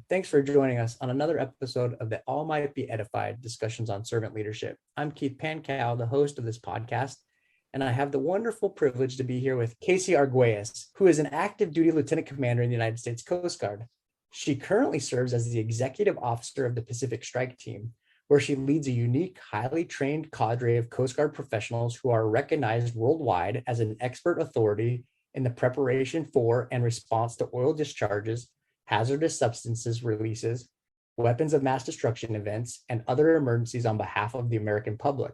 Thanks for joining us on another episode of the All Might Be Edified discussions on servant leadership. I'm Keith Pankow, the host of this podcast, and I have the wonderful privilege to be here with Kasey Arguelles, who is an active duty lieutenant commander in the United States Coast Guard. She currently serves as the executive officer of the Pacific Strike Team, where she leads a unique, highly trained cadre of Coast Guard professionals who are recognized worldwide as an expert authority in the preparation for and response to oil discharges, hazardous substances releases, weapons of mass destruction events, and other emergencies on behalf of the American public.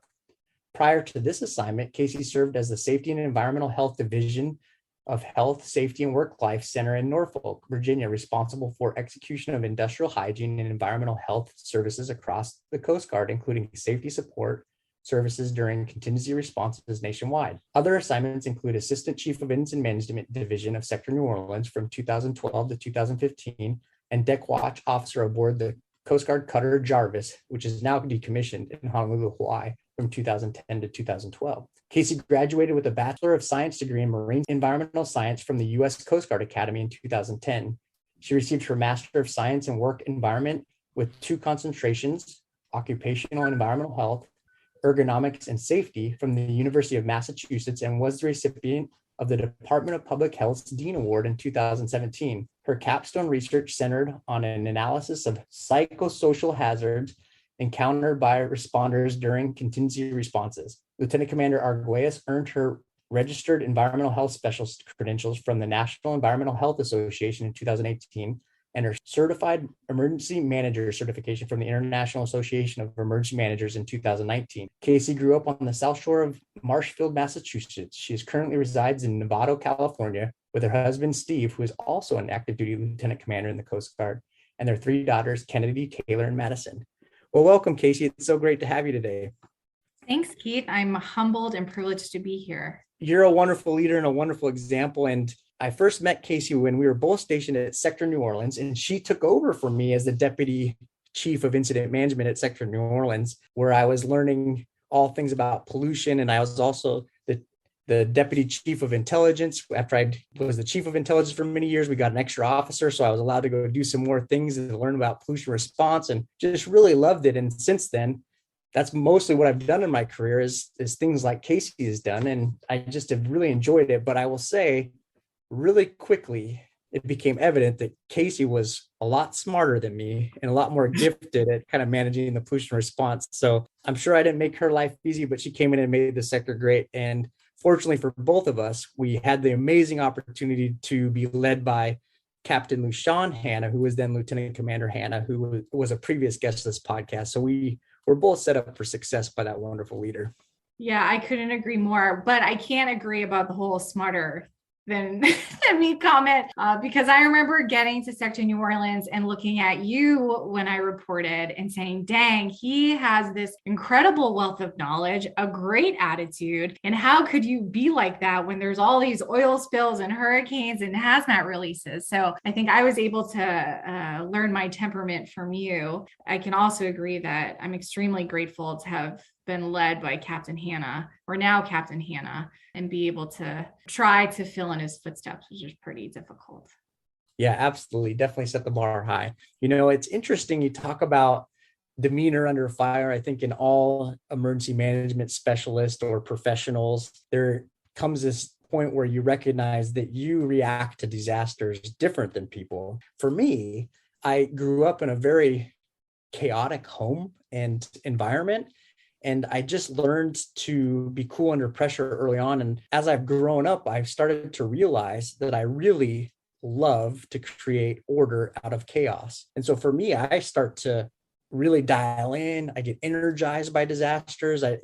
Prior to this assignment, Kasey served as the Safety and Environmental Health Division of Health, Safety, and Work-Life Center in Norfolk, Virginia, responsible for execution of industrial hygiene and environmental health services across the Coast Guard, including safety support services during contingency responses nationwide. Other assignments include Assistant Chief of Incident Management Division of Sector New Orleans from 2012 to 2015, and Deck Watch Officer aboard the Coast Guard cutter Jarvis, which is now decommissioned in Honolulu, Hawaii, from 2010 to 2012. Kasey graduated with a Bachelor of Science degree in Marine Environmental Science from the U.S. Coast Guard Academy in 2010. She received her Master of Science in Work Environment with 2 concentrations, Occupational and Environmental Health, Ergonomics and Safety from the University of Massachusetts, and was the recipient of the Department of Public Health's Dean Award in 2017. Her capstone research centered on an analysis of psychosocial hazards encountered by responders during contingency responses. Lieutenant Commander Arguelles earned her registered environmental health specialist credentials from the National Environmental Health Association in 2018, and her certified emergency manager certification from the International Association of Emergency Managers in 2019. Kasey grew up on the South Shore of Marshfield, Massachusetts. She currently resides in Novato, California, with her husband, Steve, who is also an active duty lieutenant commander in the Coast Guard, and their 3 daughters, Kennedy, Taylor, and Madison. Well, welcome, Kasey. It's so great to have you today. Thanks, Keith. I'm humbled and privileged to be here. You're a wonderful leader and a wonderful example. And I first met Kasey when we were both stationed at Sector New Orleans, and she took over for me as the Deputy Chief of Incident Management at Sector New Orleans, where I was learning all things about pollution. And I was also the Deputy Chief of Intelligence. After I was the Chief of Intelligence for many years, we got an extra officer, so I was allowed to go do some more things and learn about pollution response, and just really loved it. And since then, that's mostly what I've done in my career is things like Kasey has done, and I just have really enjoyed it. But I will say, really quickly, it became evident that Kasey was a lot smarter than me and a lot more gifted at kind of managing the pollution response. So I'm sure I didn't make her life easy, but she came in and made the sector great. And fortunately for both of us, we had the amazing opportunity to be led by Captain Lushan Hanna, who was then Lieutenant Commander Hanna, who was a previous guest of this podcast. So we were both set up for success by that wonderful leader. Yeah, I couldn't agree more, but I can't agree about the whole smarter than me comment, because I remember getting to Sector New Orleans and looking at you when I reported and saying, dang, he has this incredible wealth of knowledge, a great attitude. And how could you be like that when there's all these oil spills and hurricanes and hazmat releases? So I think I was able to learn my temperament from you. I can also agree that I'm extremely grateful to have been led by Captain Hanna, or now Captain Hanna, and be able to try to fill in his footsteps, which is pretty difficult. Yeah, absolutely. Definitely set the bar high. You know, it's interesting. You talk about demeanor under fire. I think in all emergency management specialists or professionals, there comes this point where you recognize that you react to disasters different than people. For me, I grew up in a very chaotic home and environment, and I just learned to be cool under pressure early on. And as I've grown up, I've started to realize that I really love to create order out of chaos. And so for me, I start to really dial in. I get energized by disasters. I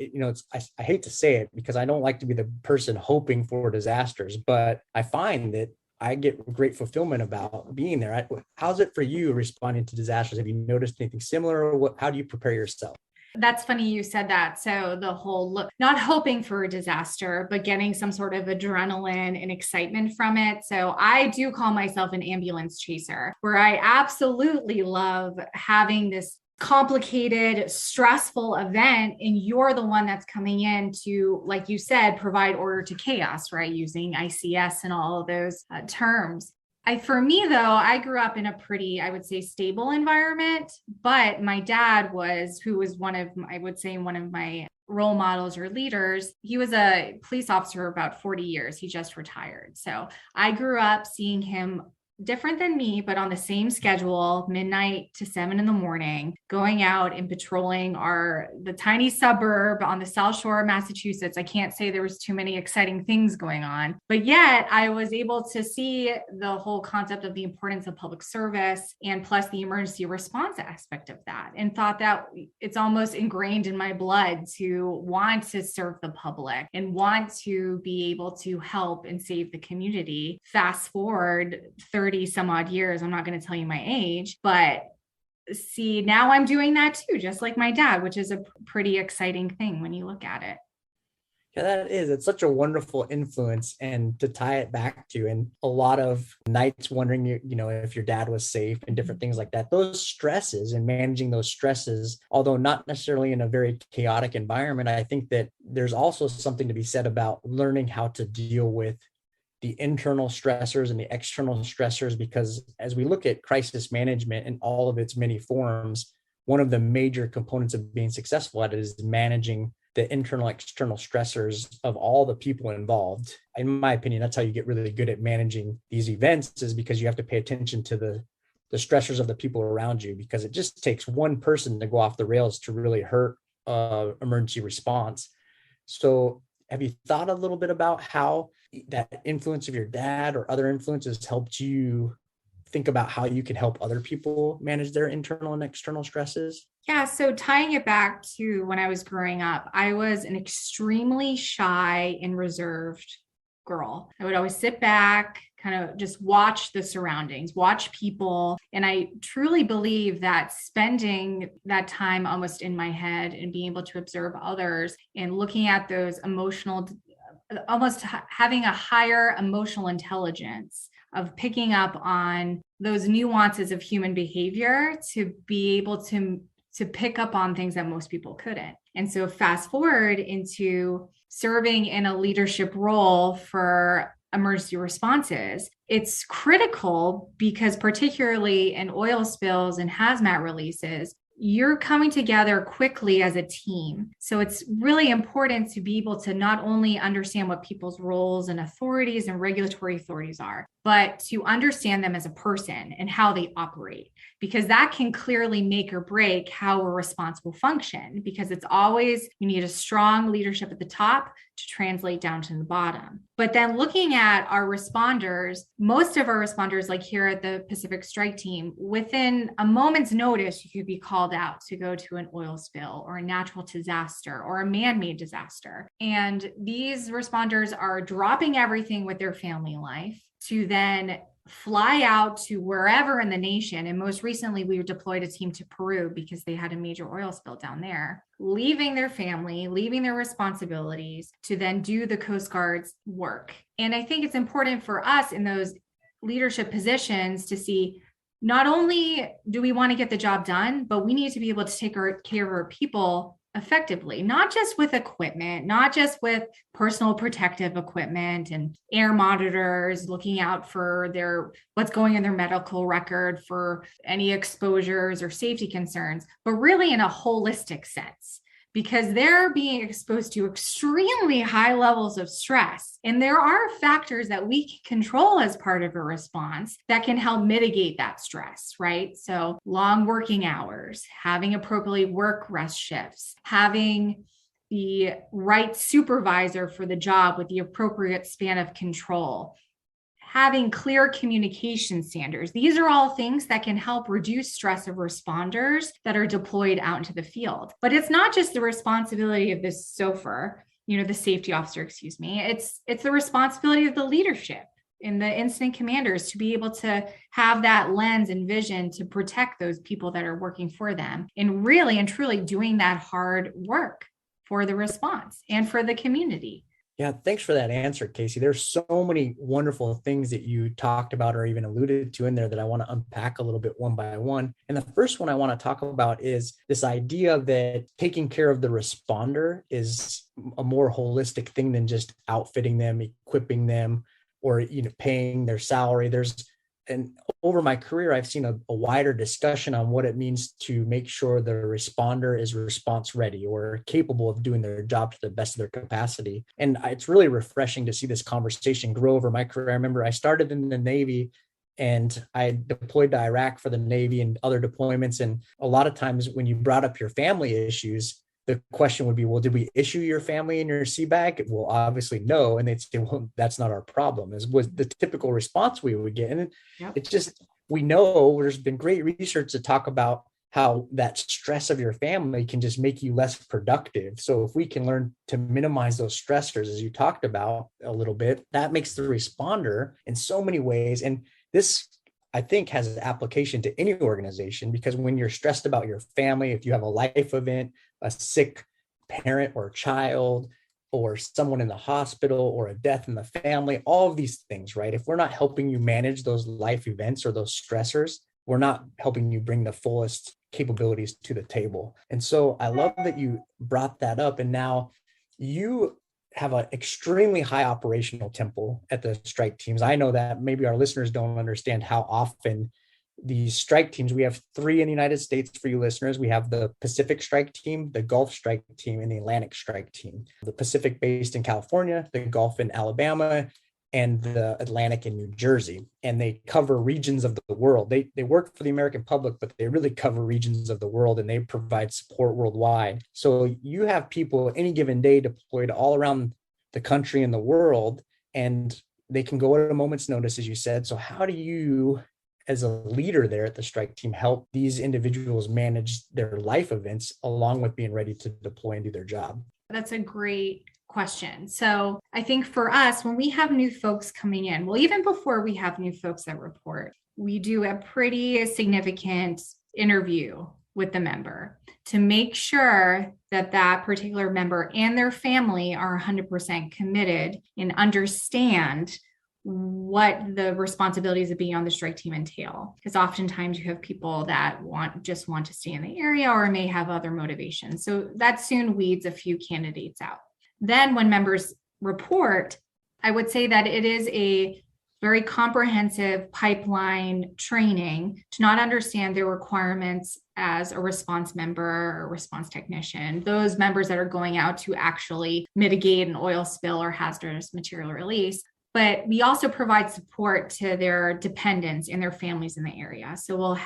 hate to say it because I don't like to be the person hoping for disasters, but I find that I get great fulfillment about being there. How's it for you responding to disasters? Have you noticed anything similar, or how do you prepare yourself? That's funny you said that. So the whole not hoping for a disaster, but getting some sort of adrenaline and excitement from it. So I do call myself an ambulance chaser, where I absolutely love having this complicated, stressful event, and you're the one that's coming in to, like you said, provide order to chaos, right? Using ICS and all of those terms. For me though, I grew up in a pretty, I would say, stable environment, but my dad who was I would say one of my role models or leaders. He was a police officer for about 40 years. He just retired. So I grew up seeing him different than me, but on the same schedule, midnight to 7 a.m, going out and patrolling the tiny suburb on the South Shore of Massachusetts. I can't say there was too many exciting things going on, but yet I was able to see the whole concept of the importance of public service and plus the emergency response aspect of that, and thought that it's almost ingrained in my blood to want to serve the public and want to be able to help and save the community. Fast forward 30 some odd years, I'm not going to tell you my age, but see, now I'm doing that too, just like my dad, which is a pretty exciting thing when you look at it. Yeah, that is. It's such a wonderful influence. And to tie it back to, and a lot of nights wondering, if your dad was safe and different things like that, those stresses and managing those stresses, although not necessarily in a very chaotic environment, I think that there's also something to be said about learning how to deal with the internal stressors and the external stressors, because as we look at crisis management in all of its many forms, one of the major components of being successful at it is managing the internal, external stressors of all the people involved. In my opinion, that's how you get really good at managing these events, is because you have to pay attention to the stressors of the people around you, because it just takes one person to go off the rails to really hurt emergency response. So have you thought a little bit about how that influence of your dad or other influences helped you think about how you can help other people manage their internal and external stresses? Yeah. So tying it back to when I was growing up, I was an extremely shy and reserved girl. I would always sit back, kind of just watch the surroundings, watch people. And I truly believe that spending that time almost in my head and being able to observe others and looking at those almost having a higher emotional intelligence of picking up on those nuances of human behavior to be able to pick up on things that most people couldn't. And so fast forward into serving in a leadership role for emergency responses, it's critical because particularly in oil spills and hazmat releases, you're coming together quickly as a team. So it's really important to be able to not only understand what people's roles and authorities and regulatory authorities are, but to understand them as a person and how they operate, because that can clearly make or break how a response will function, because it's always, you need a strong leadership at the top to translate down to the bottom. But then looking at our responders, most of our responders, like here at the Pacific Strike Team, within a moment's notice, you could be called out to go to an oil spill or a natural disaster or a man-made disaster. And these responders are dropping everything with their family life to then fly out to wherever in the nation. And most recently, we deployed a team to Peru because they had a major oil spill down there, leaving their family, leaving their responsibilities to then do the Coast Guard's work. And I think it's important for us in those leadership positions to see, not only do we want to get the job done, but we need to be able to take care of our people effectively, not just with equipment, not just with personal protective equipment and air monitors, looking out for what's going in their medical record for any exposures or safety concerns, but really in a holistic sense, because they're being exposed to extremely high levels of stress. And there are factors that we can control as part of a response that can help mitigate that stress, right? So long working hours, having appropriately work rest shifts, having the right supervisor for the job with the appropriate span of control, having clear communication standards. These are all things that can help reduce stress of responders that are deployed out into the field. But it's not just the responsibility of this SOFR, the safety officer, it's the responsibility of the leadership and the incident commanders to be able to have that lens and vision to protect those people that are working for them and really and truly doing that hard work for the response and for the community. Yeah, thanks for that answer, Kasey. There's so many wonderful things that you talked about or even alluded to in there that I want to unpack a little bit one by one. And the first one I want to talk about is this idea that taking care of the responder is a more holistic thing than just outfitting them, equipping them, or paying their salary. There's and over my career, I've seen a wider discussion on what it means to make sure the responder is response ready or capable of doing their job to the best of their capacity. And it's really refreshing to see this conversation grow over my career. I remember I started in the Navy and I deployed to Iraq for the Navy and other deployments. And a lot of times when you brought up your family issues, the question would be, well, did we issue your family in your CBAC? Well, obviously no. And they'd say, well, that's not our problem, was the typical response we would get. And it's just, we know there's been great research to talk about how that stress of your family can just make you less productive. So if we can learn to minimize those stressors, as you talked about a little bit, that makes the responder in so many ways. And this, I think, has an application to any organization, because when you're stressed about your family, if you have a life event, a sick parent or child, or someone in the hospital, or a death in the family, all of these things, right? If we're not helping you manage those life events or those stressors, we're not helping you bring the fullest capabilities to the table. And so I love that you brought that up. And now you have an extremely high operational tempo at the strike teams. I know that maybe our listeners don't understand how often these strike teams, we have 3 in the United States for you listeners. We have the Pacific Strike Team, the Gulf Strike Team, and the Atlantic Strike Team. The Pacific based in California, the Gulf in Alabama, and the Atlantic in New Jersey. And they cover regions of the world. They work for the American public, but they really cover regions of the world, and they provide support worldwide. So you have people any given day deployed all around the country and the world, and they can go at a moment's notice, as you said. So how do you, as a leader there at the strike team, help these individuals manage their life events along with being ready to deploy and do their job? That's a great question. So I think for us, when we have new folks coming in, well, even before we have new folks that report, we do a pretty significant interview with the member to make sure that that particular member and their family are 100% committed and understand what the responsibilities of being on the strike team entail. Because oftentimes you have people that just want to stay in the area or may have other motivations. So that soon weeds a few candidates out. Then when members report, I would say that it is a very comprehensive pipeline training to not understand their requirements as a response member or response technician, those members that are going out to actually mitigate an oil spill or hazardous material release. But we also provide support to their dependents and their families in the area. So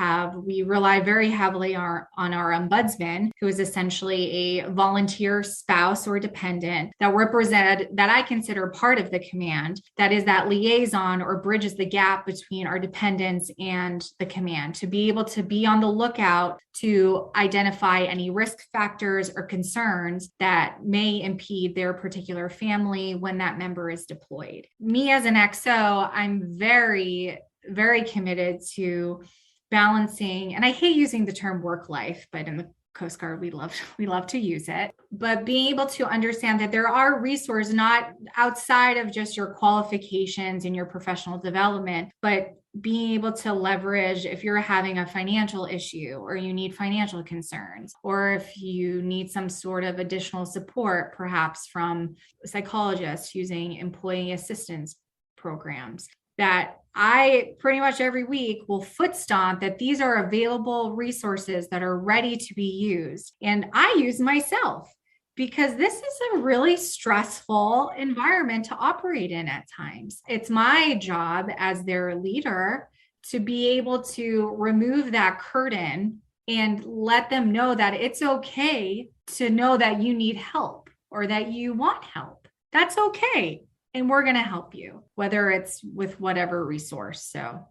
we rely very heavily on our ombudsman, who is essentially a volunteer spouse or dependent that I consider part of the command, that is that liaison or bridges the gap between our dependents and the command, to be able to be on the lookout to identify any risk factors or concerns that may impede their particular family when that member is deployed. Me as an XO, I'm very, very committed to balancing, and I hate using the term work life, but in the Coast Guard, we love to use it, but being able to understand that there are resources not outside of just your qualifications and your professional development, but being able to leverage if you're having a financial issue or you need financial concerns, or if you need some sort of additional support, perhaps from a psychologist using employee assistance programs, that I pretty much every week will foot stomp that these are available resources that are ready to be used. And I use myself because this is a really stressful environment to operate in at times. It's my job as their leader to be able to remove that curtain and let them know that it's okay to know that you need help or that you want help. That's okay. And we're going to help you, whether it's with whatever resource. So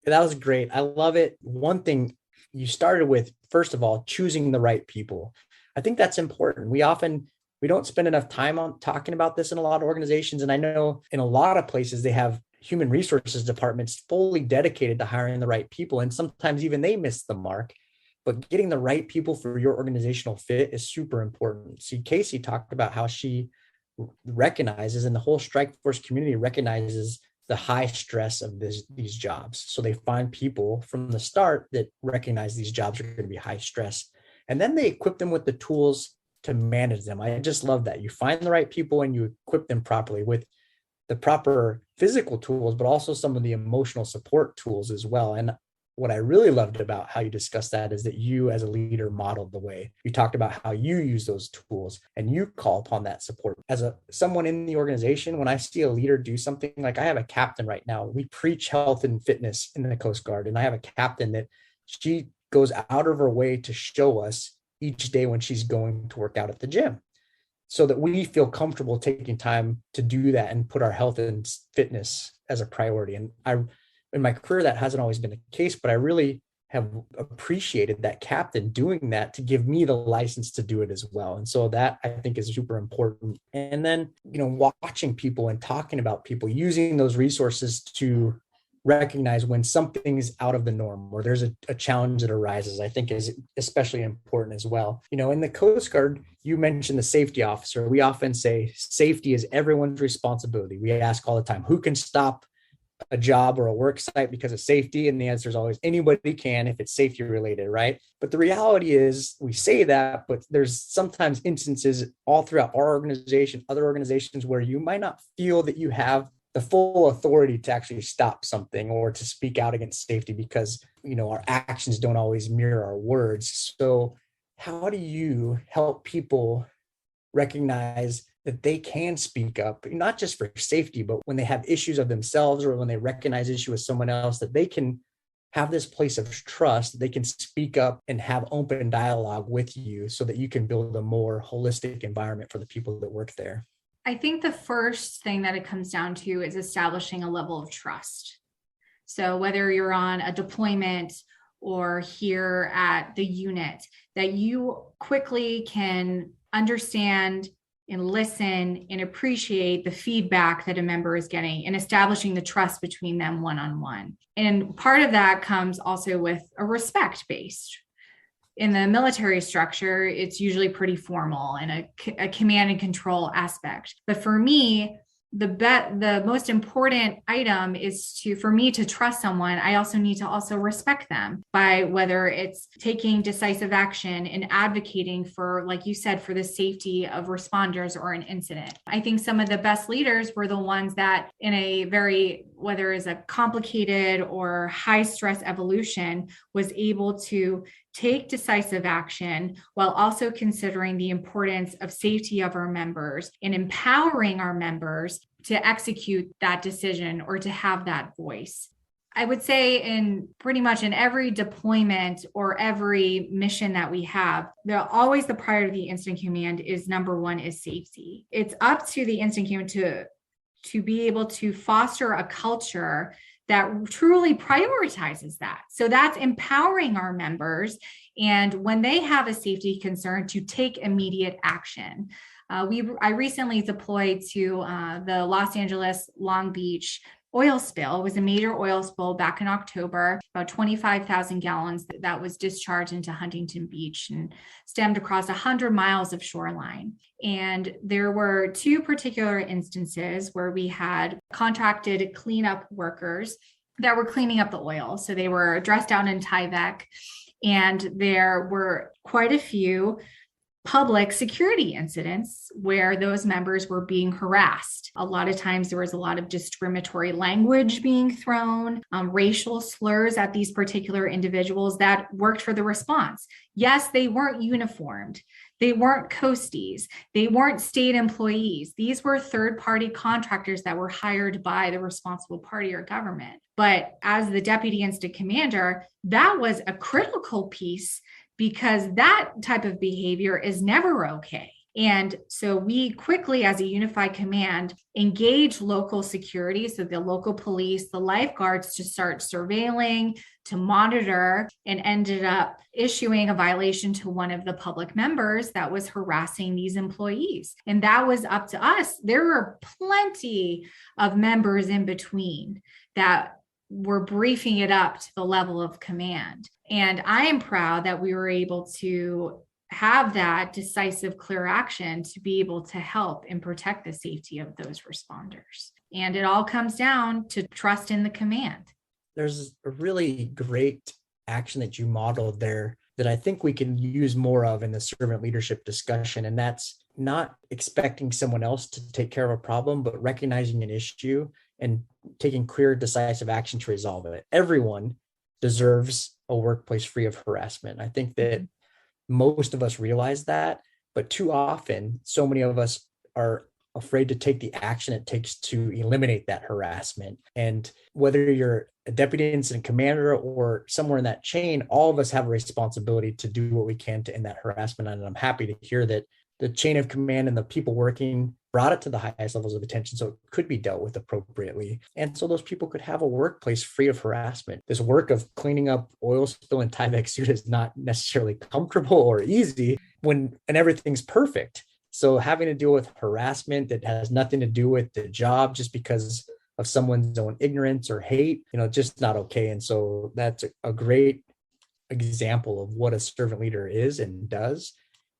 that was great. I love it. One thing you started with, first of all, choosing the right people. I think that's important. We don't spend enough time on talking about this in a lot of organizations. And I know in a lot of places, they have human resources departments fully dedicated to hiring the right people. And sometimes even they miss the mark, but getting the right people for your organizational fit is super important. See, Kasey talked about how she recognizes, and the whole strike force community recognizes, the high stress of these jobs. So they find people from the start that recognize these jobs are going to be high stress. And then they equip them with the tools to manage them. I just love that. You find the right people and you equip them properly with the proper physical tools, but also some of the emotional support tools as well. And what I really loved about how you discussed that is that you as a leader modeled the way. You talked about how you use those tools and you call upon that support. As someone in the organization, when I see a leader do something, like I have a captain right now, we preach health and fitness in the Coast Guard. And I have a captain that she goes out of her way to show us each day when she's going to work out at the gym, so that we feel comfortable taking time to do that and put our health and fitness as a priority. And in my career, that hasn't always been the case, but I really have appreciated that captain doing that to give me the license to do it as well. And so that I think is super important. And then, watching people and talking about people, using those resources to recognize when something is out of the norm or there's a challenge that arises, I think is especially important as well. In the Coast Guard, you mentioned the safety officer. We often say safety is everyone's responsibility. We ask all the time, who can stop a job or a work site because of safety? And the answer is always anybody can if it's safety related, right? But the reality is we say that, but there's sometimes instances all throughout our organization, other organizations, where you might not feel that you have the full authority to actually stop something or to speak out against safety because, our actions don't always mirror our words. So how do you help people recognize that they can speak up, not just for safety, but when they have issues of themselves or when they recognize issue with someone else, that they can have this place of trust, they can speak up and have open dialogue with you so that you can build a more holistic environment for the people that work there? I think the first thing that it comes down to is establishing a level of trust. So whether you're on a deployment or here at the unit, that you quickly can understand and listen and appreciate the feedback that a member is getting and establishing the trust between them one-on-one. And part of that comes also with a respect-based. In the military structure, it's usually pretty formal and a command and control aspect. But for me, the most important item is for me to trust someone. I also need to respect them by whether it's taking decisive action and advocating for, like you said, for the safety of responders or an incident. I think some of the best leaders were the ones that in whether it's a complicated or high stress evolution, was able to take decisive action while also considering the importance of safety of our members and empowering our members to execute that decision or to have that voice. I would say in pretty much in every deployment or every mission that we have, always the priority of the incident command is number one is safety. It's up to the incident command to be able to foster a culture that truly prioritizes that. So that's empowering our members. And when they have a safety concern, to take immediate action. I recently deployed to the Los Angeles Long Beach oil spill. It was a major oil spill back in October, about 25,000 gallons that was discharged into Huntington Beach and stemmed across 100 miles of shoreline. And there were two particular instances where we had contracted cleanup workers that were cleaning up the oil. So they were dressed out in Tyvek, and there were quite a few public security incidents where those members were being harassed. A lot of times there was a lot of discriminatory language being thrown, racial slurs at these particular individuals that worked for the response. Yes, they weren't uniformed. They weren't coasties. They weren't state employees. These were third-party contractors that were hired by the responsible party or government. But as the deputy incident commander, that was a critical piece because that type of behavior is never okay. And so we quickly, as a unified command, engage local security, so the local police, the lifeguards, to start surveilling, to monitor, and ended up issuing a violation to one of the public members that was harassing these employees. And that was up to us. There were plenty of members in between that were briefing it up to the level of command. And I am proud that we were able to have that decisive, clear action to be able to help and protect the safety of those responders. And it all comes down to trust in the command. There's a really great action that you modeled there that I think we can use more of in the servant leadership discussion. And that's not expecting someone else to take care of a problem, but recognizing an issue and taking clear, decisive action to resolve it. Everyone deserves a workplace free of harassment. I think that most of us realize that, but too often, so many of us are afraid to take the action it takes to eliminate that harassment. And whether you're a deputy incident commander or somewhere in that chain, all of us have a responsibility to do what we can to end that harassment. And I'm happy to hear that the chain of command and the people working brought it to the highest levels of attention so it could be dealt with appropriately. And so those people could have a workplace free of harassment. This work of cleaning up oil spill in Tyvek suit is not necessarily comfortable or easy and everything's perfect. So having to deal with harassment that has nothing to do with the job just because of someone's own ignorance or hate, just not okay. And so that's a great example of what a servant leader is and does,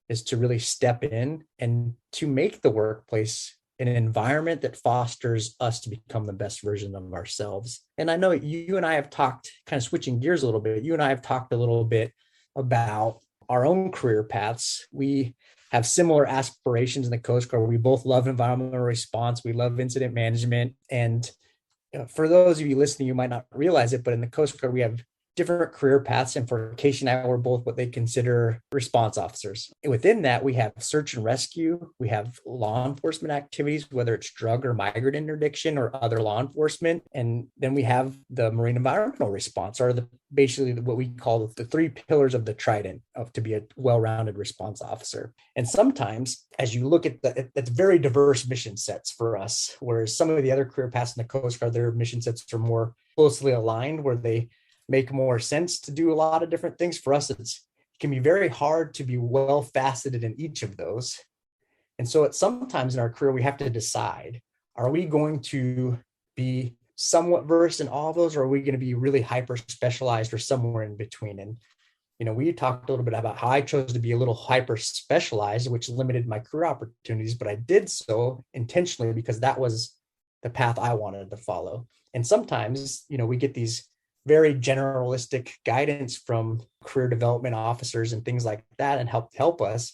is to really step in and to make the workplace an environment that fosters us to become the best version of ourselves. And I know you and I have talked, kind of switching gears a little bit, you and I have talked a little bit about our own career paths. We have similar aspirations in the Coast Guard. We both love environmental response. We love incident management. And for those of you listening, you might not realize it, but in the Coast Guard, we have different career paths. And for Kasey and I, we're both what they consider response officers. And within that, we have search and rescue. We have law enforcement activities, whether it's drug or migrant interdiction or other law enforcement. And then we have the marine environmental response, or basically what we call the three pillars of the trident to be a well-rounded response officer. And sometimes, as you look at that's very diverse mission sets for us, whereas some of the other career paths in the Coast Guard, their mission sets are more closely aligned, where they make more sense to do a lot of different things. For us, it can be very hard to be well faceted in each of those. And so sometimes in our career, we have to decide, are we going to be somewhat versed in all of those, or are we going to be really hyper specialized or somewhere in between? And, we talked a little bit about how I chose to be a little hyper specialized, which limited my career opportunities, but I did so intentionally because that was the path I wanted to follow. And sometimes, we get these very generalistic guidance from career development officers and things like that and help us.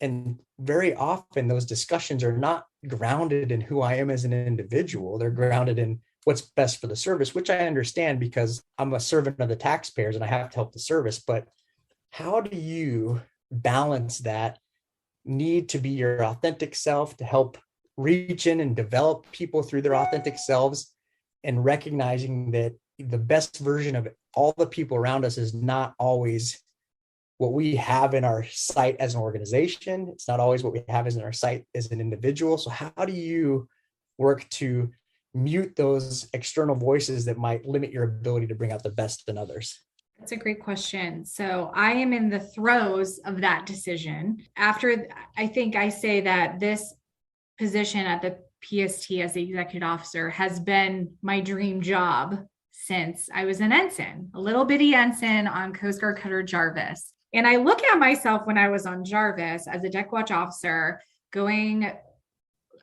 And very often those discussions are not grounded in who I am as an individual. They're grounded in what's best for the service, which I understand because I'm a servant of the taxpayers and I have to help the service. But how do you balance that need to be your authentic self, to help reach in and develop people through their authentic selves, and recognizing that the best version of all the people around us is not always what we have in our sight as an organization. It's not always what we have as in our sight as an individual. So how do you work to mute those external voices that might limit your ability to bring out the best in others? That's a great question. So I am in the throes of that decision. After, I think I say that this position at the PST as the executive officer has been my dream job since I was an ensign, a little bitty ensign on Coast Guard Cutter Jarvis. And I look at myself when I was on Jarvis as a deck watch officer, going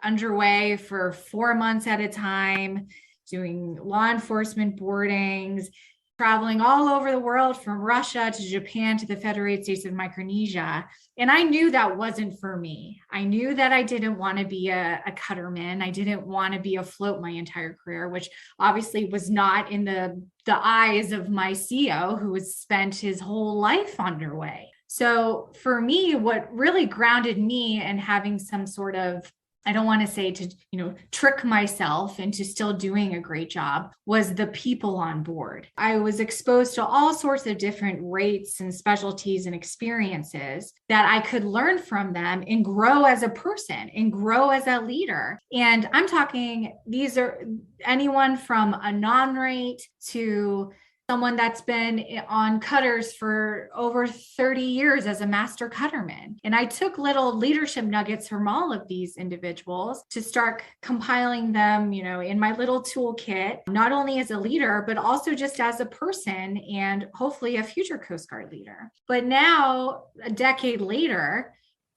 underway for 4 months at a time, doing law enforcement boardings, traveling all over the world from Russia to Japan to the Federated States of Micronesia. And I knew that wasn't for me. I knew that I didn't want to be a cutterman. I didn't want to be afloat my entire career, which obviously was not in the eyes of my CO, who has spent his whole life underway. So for me, what really grounded me and having some sort of, I don't want to say to, trick myself into still doing a great job, was the people on board. I was exposed to all sorts of different rates and specialties and experiences that I could learn from them and grow as a person and grow as a leader. And I'm talking, these are anyone from a non-rate to someone that's been on cutters for over 30 years as a master cutterman. And I took little leadership nuggets from all of these individuals to start compiling them, in my little toolkit, not only as a leader, but also just as a person and hopefully a future Coast Guard leader. But now, a decade later,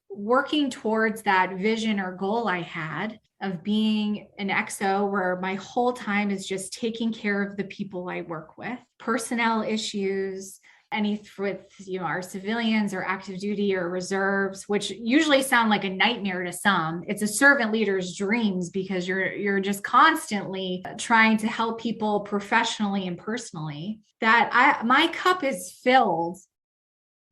working towards that vision or goal I had of being an XO where my whole time is just taking care of the people I work with, personnel issues, with, our civilians or active duty or reserves, which usually sound like a nightmare to some. It's a servant leader's dreams because you're just constantly trying to help people professionally and personally. My cup is filled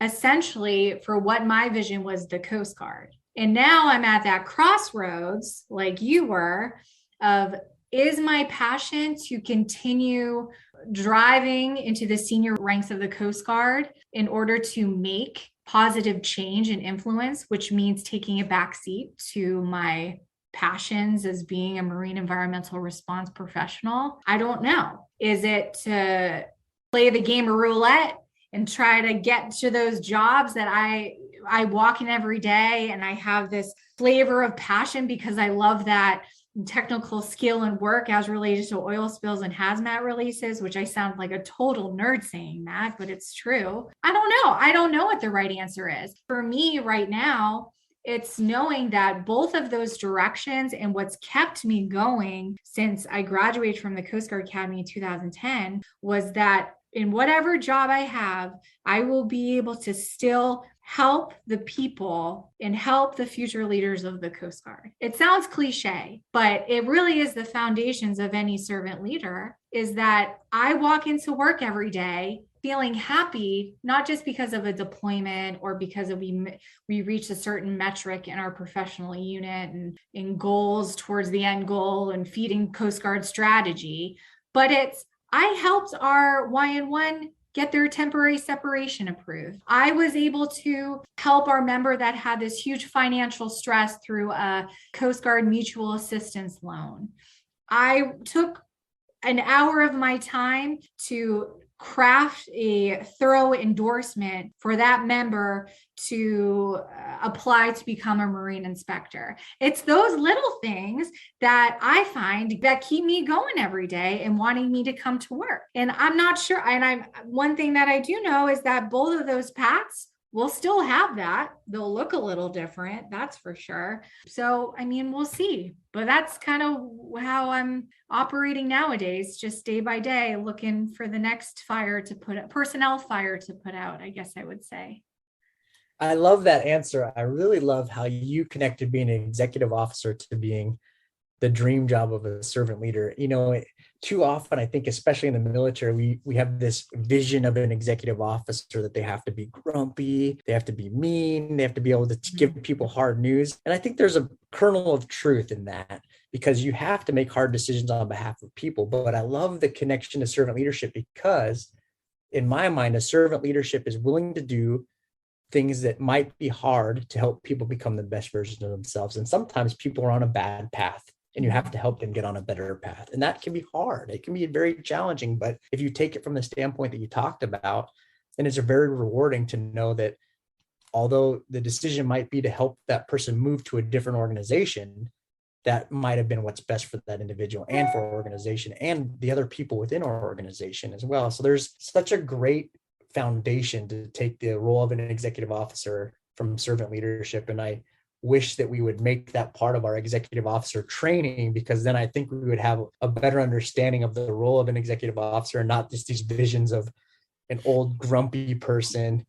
essentially for what my vision was, the Coast Guard. And now I'm at that crossroads, like you were, of is my passion to continue driving into the senior ranks of the Coast Guard in order to make positive change and influence, which means taking a backseat to my passions as being a marine environmental response professional? I don't know. Is it to play the game of roulette and try to get to those jobs that I walk in every day and I have this flavor of passion because I love that technical skill and work as related to oil spills and hazmat releases, which I sound like a total nerd saying that, but it's true. I don't know. I don't know what the right answer is. For me right now, it's knowing that both of those directions and what's kept me going since I graduated from the Coast Guard Academy in 2010 was that in whatever job I have, I will be able to still help the people and help the future leaders of the Coast Guard. It sounds cliche, but it really is the foundations of any servant leader, is that I walk into work every day feeling happy, not just because of a deployment or because we reach a certain metric in our professional unit and in goals towards the end goal and feeding Coast Guard strategy, but I helped our YN1 get their temporary separation approved. I was able to help our member that had this huge financial stress through a Coast Guard mutual assistance loan. I took an hour of my time to craft a thorough endorsement for that member to apply to become a Marine inspector. It's those little things that I find that keep me going every day and wanting me to come to work. And I'm not sure. And one thing that I do know is that both of those paths will still have that. They'll look a little different, that's for sure. So, we'll see. But that's kind of how I'm operating nowadays, just day by day, looking for the next personnel fire to put out, I guess I would say. I love that answer. I really love how you connected being an executive officer to being the dream job of a servant leader. Too often, I think, especially in the military, we have this vision of an executive officer that they have to be grumpy, they have to be mean, they have to be able to give people hard news. And I think there's a kernel of truth in that, because you have to make hard decisions on behalf of people. But I love the connection to servant leadership because, in my mind, a servant leadership is willing to do things that might be hard to help people become the best version of themselves. And sometimes people are on a bad path, and you have to help them get on a better path. And that can be hard. It can be very challenging. But if you take it from the standpoint that you talked about, then it's very rewarding to know that although the decision might be to help that person move to a different organization, that might have been what's best for that individual and for our organization and the other people within our organization as well. So there's such a great foundation to take the role of an executive officer from servant leadership. And I wish that we would make that part of our executive officer training, because then I think we would have a better understanding of the role of an executive officer and not just these visions of an old grumpy person,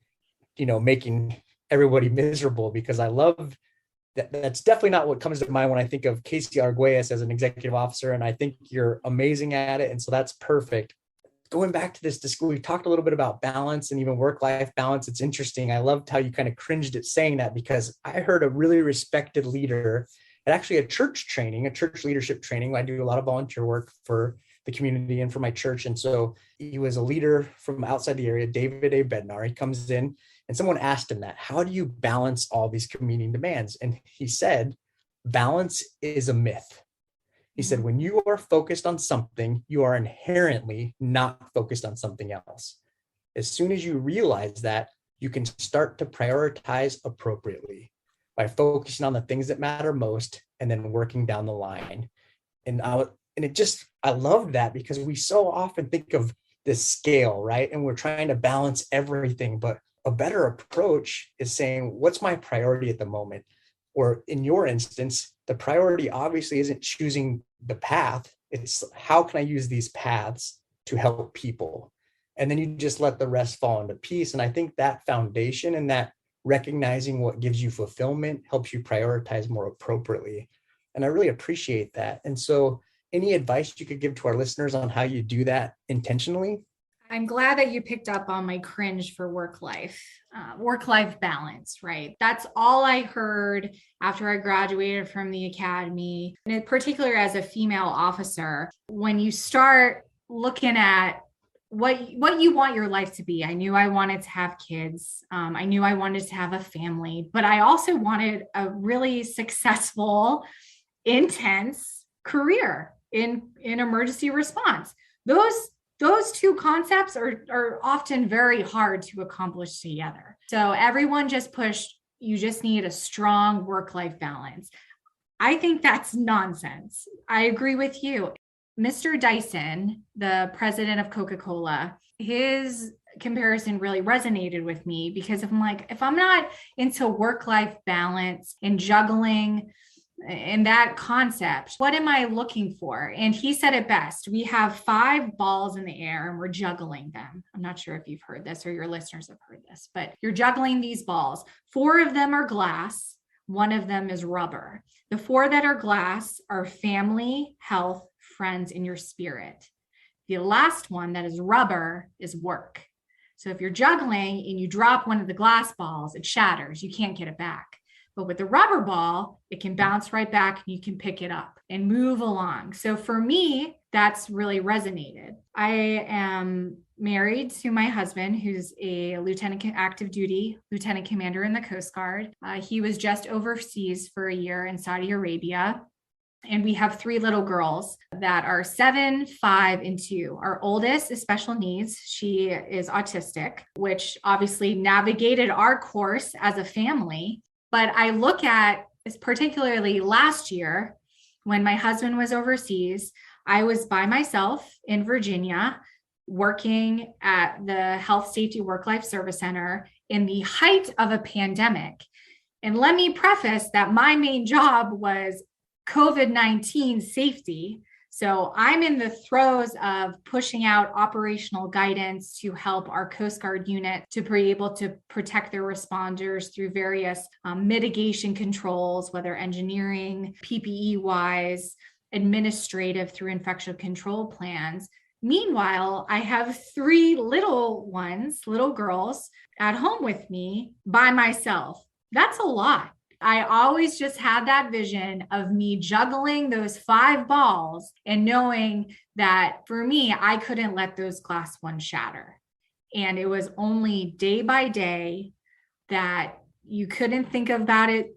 making everybody miserable. Because I love that. That's definitely not what comes to mind when I think of Kasey Arguelles as an executive officer. And I think you're amazing at it. And so that's perfect. Going back to this, we talked a little bit about balance and even work-life balance. It's interesting. I loved how you kind of cringed at saying that, because I heard a really respected leader at actually a church leadership training. I do a lot of volunteer work for the community and for my church. And so he was a leader from outside the area, David A. Bednar. He comes in and someone asked him that, how do you balance all these community demands? And he said, balance is a myth. He said, when you are focused on something, you are inherently not focused on something else. As soon as you realize that, you can start to prioritize appropriately by focusing on the things that matter most and then working down the line. And I love that, because we so often think of this scale, right? And we're trying to balance everything, but a better approach is saying, what's my priority at the moment? Or in your instance, the priority obviously isn't choosing the path. It's how can I use these paths to help people? and then you just let the rest fall into peace. And I think that foundation and that recognizing what gives you fulfillment helps you prioritize more appropriately. And I really appreciate that. And so any advice you could give to our listeners on how you do that intentionally? I'm glad that you picked up on my cringe for work-life balance, right? That's all I heard after I graduated from the academy. And particularly as a female officer, when you start looking at what you want your life to be. I knew I wanted to have kids. I knew I wanted to have a family, but I also wanted a really successful, intense career in emergency response. Those two concepts are often very hard to accomplish together. So everyone just pushed, you just need a strong work-life balance. I think that's nonsense. I agree with you. Mr. Dyson, the president of Coca-Cola, his comparison really resonated with me because I'm like, if I'm not into work-life balance and juggling and that concept, what am I looking for? And he said it best. We have 5 balls in the air and we're juggling them. I'm not sure if you've heard this or your listeners have heard this, but you're juggling these balls. 4 of them are glass. 1 of them is rubber. The 4 that are glass are family, health, friends, and your spirit. The last one that is rubber is work. So if you're juggling and you drop one of the glass balls, it shatters. You can't get it back. But with the rubber ball, it can bounce right back and you can pick it up and move along. So for me, that's really resonated. I am married to my husband, who's a active duty lieutenant commander in the Coast Guard. He was just overseas for a year in Saudi Arabia. And we have 3 little girls that are 7, 5, and 2. Our oldest is special needs. She is autistic, which obviously navigated our course as a family. But I look at, particularly last year, when my husband was overseas, I was by myself in Virginia working at the Health Safety Work-Life Service Center in the height of a pandemic. And let me preface that my main job was COVID-19 safety. So I'm in the throes of pushing out operational guidance to help our Coast Guard unit to be able to protect their responders through various mitigation controls, whether engineering, PPE wise, administrative through infection control plans. Meanwhile, I have 3 little girls at home with me by myself. That's a lot. I always just had that vision of me juggling those 5 balls and knowing that for me, I couldn't let those glass ones shatter. And it was only day by day that you couldn't think about it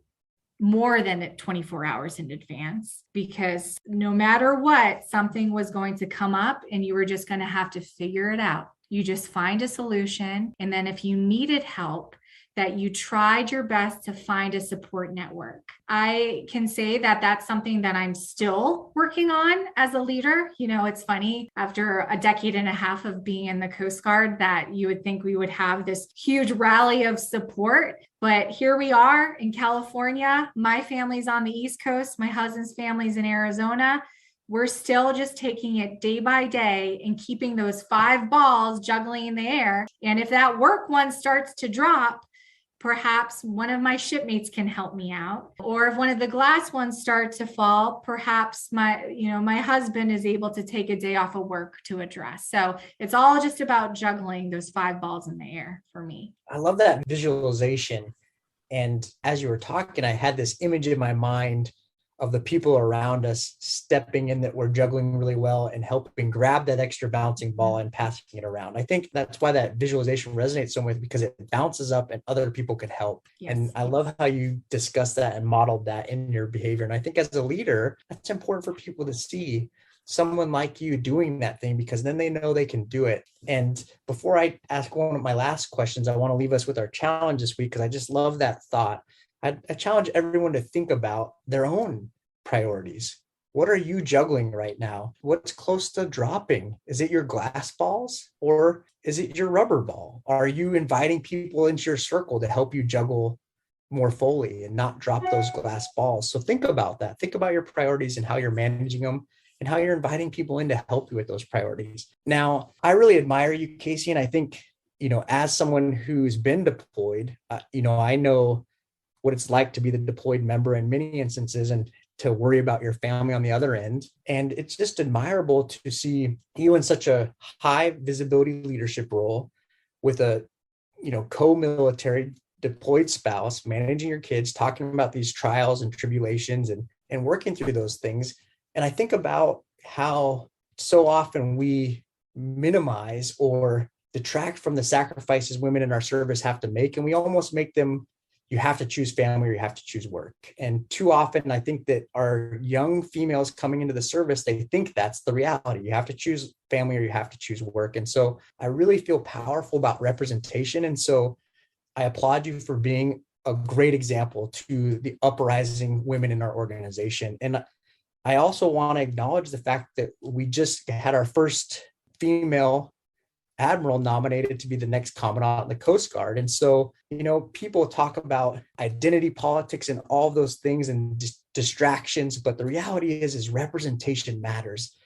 more than at 24 hours in advance, because no matter what, something was going to come up and you were just going to have to figure it out. You just find a solution. And then if you needed help, that you tried your best to find a support network. I can say that that's something that I'm still working on as a leader. You know, it's funny, after a decade and a half of being in the Coast Guard, that you would think we would have this huge rally of support. But here we are in California. My family's on the East Coast. My husband's family's in Arizona. We're still just taking it day by day and keeping those 5 balls juggling in the air. And if that work one starts to drop, perhaps one of my shipmates can help me out. Or if one of the glass ones start to fall, perhaps my husband is able to take a day off of work to address. So it's all just about juggling those 5 balls in the air for me. I love that visualization. And as you were talking, I had this image in my mind of the people around us stepping in that were juggling really well and helping grab that extra bouncing ball and passing it around. I think that's why that visualization resonates so much, because it bounces up and other people could help. Yes. And I love how you discussed that and modeled that in your behavior. And I think as a leader, that's important for people to see someone like you doing that thing, because then they know they can do it. And before I ask one of my last questions, I want to leave us with our challenge this week, because I just love that thought. I challenge everyone to think about their own priorities. What are you juggling right now? What's close to dropping? Is it your glass balls or is it your rubber ball? Are you inviting people into your circle to help you juggle more fully and not drop those glass balls? So think about that. Think about your priorities and how you're managing them. and how you're inviting people in to help you with those priorities. Now, I really admire you, Kasey, and I think, as someone who's been deployed, I know what it's like to be the deployed member in many instances and to worry about your family on the other end. And it's just admirable to see you in such a high visibility leadership role with a, co-military deployed spouse, managing your kids, talking about these trials and tribulations and working through those things. And I think about how so often we minimize or detract from the sacrifices women in our service have to make. And we almost make them, you have to choose family or you have to choose work. And too often, I think that our young females coming into the service, they think that's the reality. You have to choose family or you have to choose work. And so I really feel powerful about representation. And so I applaud you for being a great example to the uprising women in our organization. And I also want to acknowledge the fact that we just had our first female admiral nominated to be the next commandant in the Coast Guard. And so, people talk about identity politics and all of those things and distractions, but the reality is representation matters.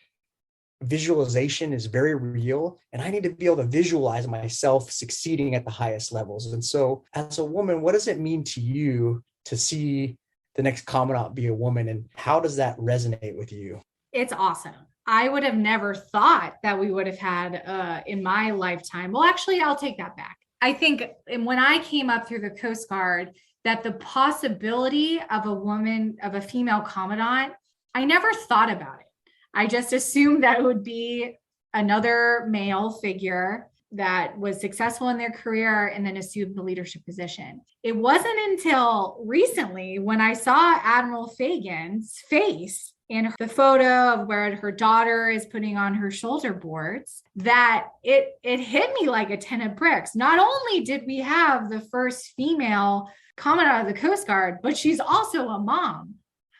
Visualization is very real, and I need to be able to visualize myself succeeding at the highest levels. And so as a woman, what does it mean to you to see the next commandant be a woman, and how does that resonate with you? It's awesome. I would have never thought that we would have had in my lifetime. Well, actually, I'll take that back. I think when I came up through the Coast Guard, that the possibility of a female commandant, I never thought about it. I just assumed that it would be another male figure that was successful in their career and then assumed the leadership position. It wasn't until recently when I saw Admiral Fagan's face in the photo of where her daughter is putting on her shoulder boards, that it hit me like a ton of bricks. Not only did we have the first female commandant of the Coast Guard, but she's also a mom.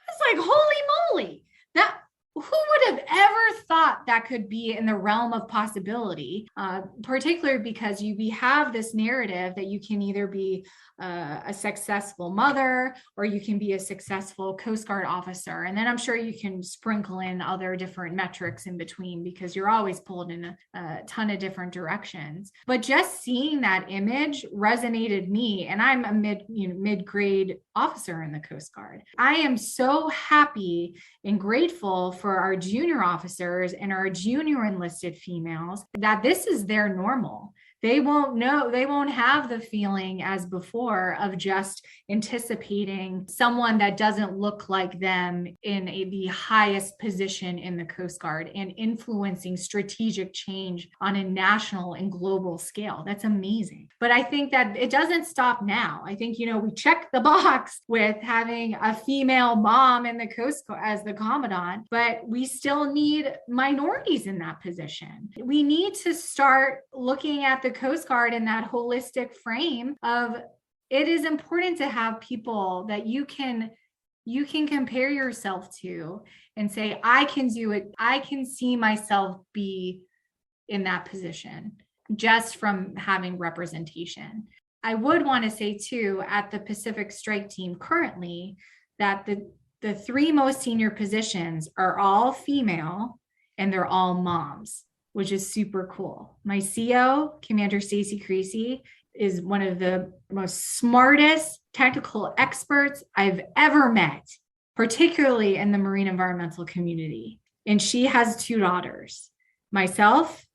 It's like, holy moly, who would have ever thought that could be in the realm of possibility, particularly because we have this narrative that you can either be a successful mother or you can be a successful Coast Guard officer. And then I'm sure you can sprinkle in other different metrics in between because you're always pulled in a ton of different directions. But just seeing that image resonated me, and I'm a mid-grade officer in the Coast Guard. I am so happy and grateful for our junior officers and our junior enlisted females that this is their normal. They won't have the feeling as before of just anticipating someone that doesn't look like them in the highest position in the Coast Guard and influencing strategic change on a national and global scale. That's amazing. But I think that it doesn't stop now. I think, we check the box with having a female mom in the Coast Guard as the commandant, but we still need minorities in that position. We need to start looking at the Coast Guard in that holistic frame of it is important to have people that you can compare yourself to and say, I can do it. I can see myself be in that position just from having representation. I would want to say too, at the Pacific Strike Team currently, that the three most senior positions are all female and they're all moms, which is super cool. My CO, Commander Stacey Creasy, is one of the most smartest technical experts I've ever met, particularly in the marine environmental community. And she has 2 daughters. Myself,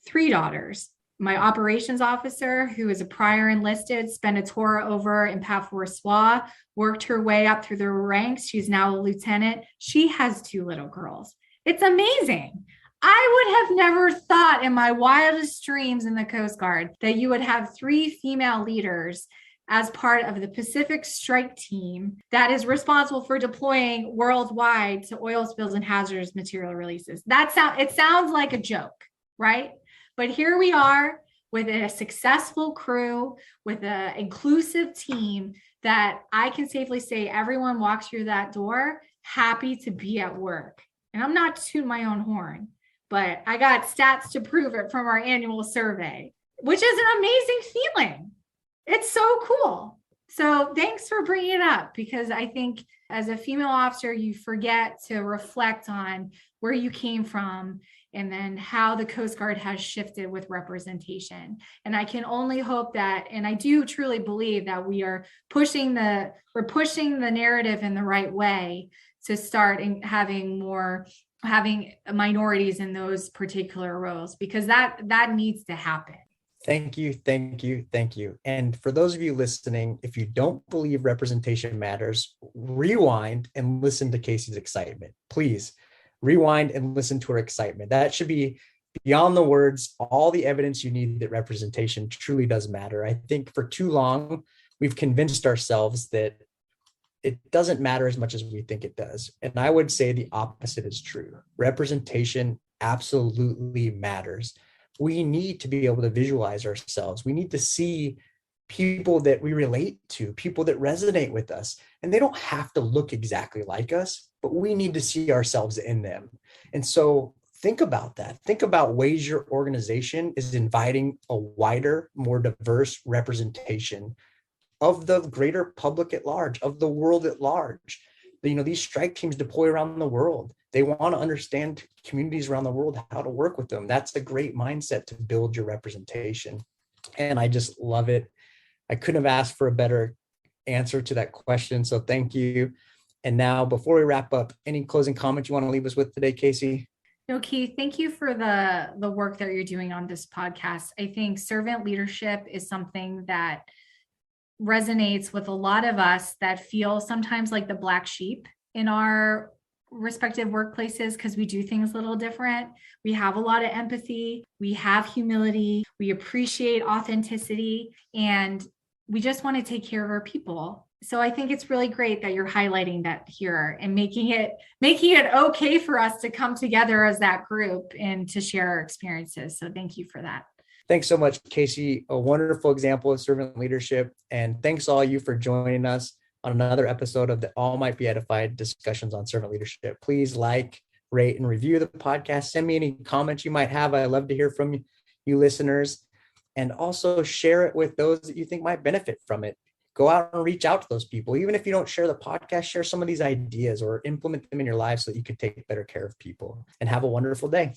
3 daughters. My operations officer, who is a prior enlisted, spent a tour over in Port-François, worked her way up through the ranks. She's now a lieutenant. She has 2 little girls. It's amazing. I would have never thought in my wildest dreams in the Coast Guard that you would have 3 female leaders as part of the Pacific Strike Team that is responsible for deploying worldwide to oil spills and hazardous material releases. It sounds like a joke, right? But here we are with a successful crew, with an inclusive team that I can safely say everyone walks through that door happy to be at work. And I'm not tooting my own horn, but I got stats to prove it from our annual survey, which is an amazing feeling. It's so cool. So thanks for bringing it up, because I think as a female officer, you forget to reflect on where you came from and then how the Coast Guard has shifted with representation. And I can only hope that, and I do truly believe that we're pushing the narrative in the right way to start having minorities in those particular roles, because that needs to happen. Thank you. And for those of you listening, if you don't believe representation matters, rewind and listen to Kasey's excitement. Please rewind and listen to her excitement. That should be beyond the words, all the evidence you need that representation truly does matter. I think for too long, we've convinced ourselves that it doesn't matter as much as we think it does. And I would say the opposite is true. Representation absolutely matters. We need to be able to visualize ourselves. We need to see people that we relate to, people that resonate with us. And they don't have to look exactly like us, but we need to see ourselves in them. And so think about that. Think about ways your organization is inviting a wider, more diverse representation of the greater public at large, of the world at large. These strike teams deploy around the world. They want to understand communities around the world, how to work with them. That's a great mindset to build your representation. And I just love it. I couldn't have asked for a better answer to that question. So thank you. And now, before we wrap up, any closing comments you want to leave us with today, Kasey? No, Keith, thank you for the work that you're doing on this podcast. I think servant leadership is something that resonates with a lot of us that feel sometimes like the black sheep in our respective workplaces, because we do things a little different. We have a lot of empathy, we have humility, we appreciate authenticity, and we just want to take care of our people. So I think it's really great that you're highlighting that here and making it okay for us to come together as that group and to share our experiences. So thank you for that. Thanks so much, Kasey. A wonderful example of servant leadership. And thanks all you for joining us on another episode of the All Might Be Edified discussions on servant leadership. Please like, rate, and review the podcast. Send me any comments you might have. I love to hear from you listeners. And also share it with those that you think might benefit from it. Go out and reach out to those people. Even if you don't share the podcast, share some of these ideas or implement them in your life so that you can take better care of people. And have a wonderful day.